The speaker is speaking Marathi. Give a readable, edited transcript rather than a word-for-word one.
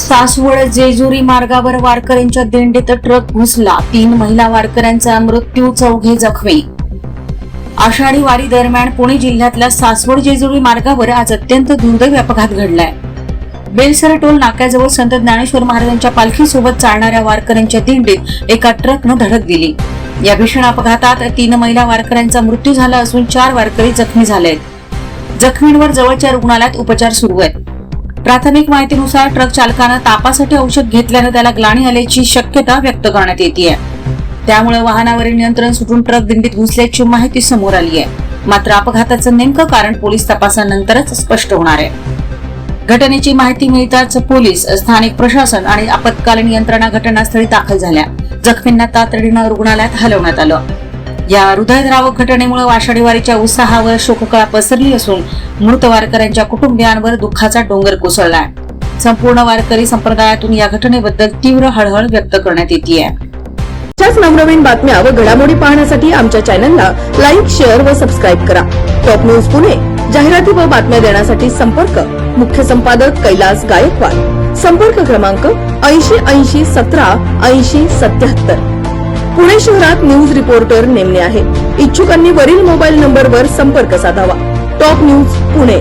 सासवड जेजुरी मार्गावर वारकऱ्यांच्या दिंडीत ट्रक घुसला, 3 महिला वारकऱ्यांचा मृत्यू, 4 जखमी. आषाढी वारी दरम्यान पुणे जिल्ह्यातल्या सासवड जेजुरी मार्गावर आज अत्यंत दुर्दैवी अपघात घडलाय. बेलसर टोल नाक्याजवळ संत ज्ञानेश्वर महाराजांच्या पालखीसोबत चालणाऱ्या वारकऱ्यांच्या दिंडीत एका ट्रकनं धडक दिली. या भीषण अपघातात 3 महिला वारकऱ्यांचा मृत्यू झाला असून 4 वारकरी जखमी झालेत. जखमींवर जवळच्या रुग्णालयात उपचार सुरू आहेत. प्राथमिक माहितीनुसार ट्रक चालकानं तापासाठी औषध घेतल्यानं त्याला ग्लानी आल्याची शक्यता व्यक्त करण्यात येते. त्यामुळे वाहनावरील नियंत्रण सुटून ट्रक दिंडीत घुसल्याची माहिती समोर आली आहे. मात्र अपघाताचं नेमकं कारण पोलीस तपासानंतरच स्पष्ट होणार आहे. घटनेची माहिती मिळताच पोलीस, स्थानिक प्रशासन आणि आपत्कालीन यंत्रणा घटनास्थळी दाखल झाल्या. जखमींना तातडीनं रुग्णालयात हलवण्यात आलं. या हृदयद्रावक घटनेमुळे आषाढी वारीच्या उत्साहावर शोककळा पसरली असून मृत वारकऱ्यांच्या कुटुंबियांवर दुःखाचा डोंगर कोसळलाय. संपूर्ण वारकरी संप्रदायातून या घटनेबद्दल तीव्र हळहळ व्यक्त करण्यात येते. अशाच नवनवीन बातम्या व घडामोडी पाहण्यासाठी आमच्या चॅनलला लाईक, शेअर व सबस्क्राईब करा. Top news Pune. जाहिराती व बातम्या देण्यासाठी संपर्क मुख्य संपादक कैलास गायकवाड. संपर्क क्रमांक 8080 17 80 77. पुणे शहरात न्यूज रिपोर्टर नेमणे आहे. इच्छुकांनी वरील मोबाईल नंबरवर संपर्क साधावा. Top news Pune.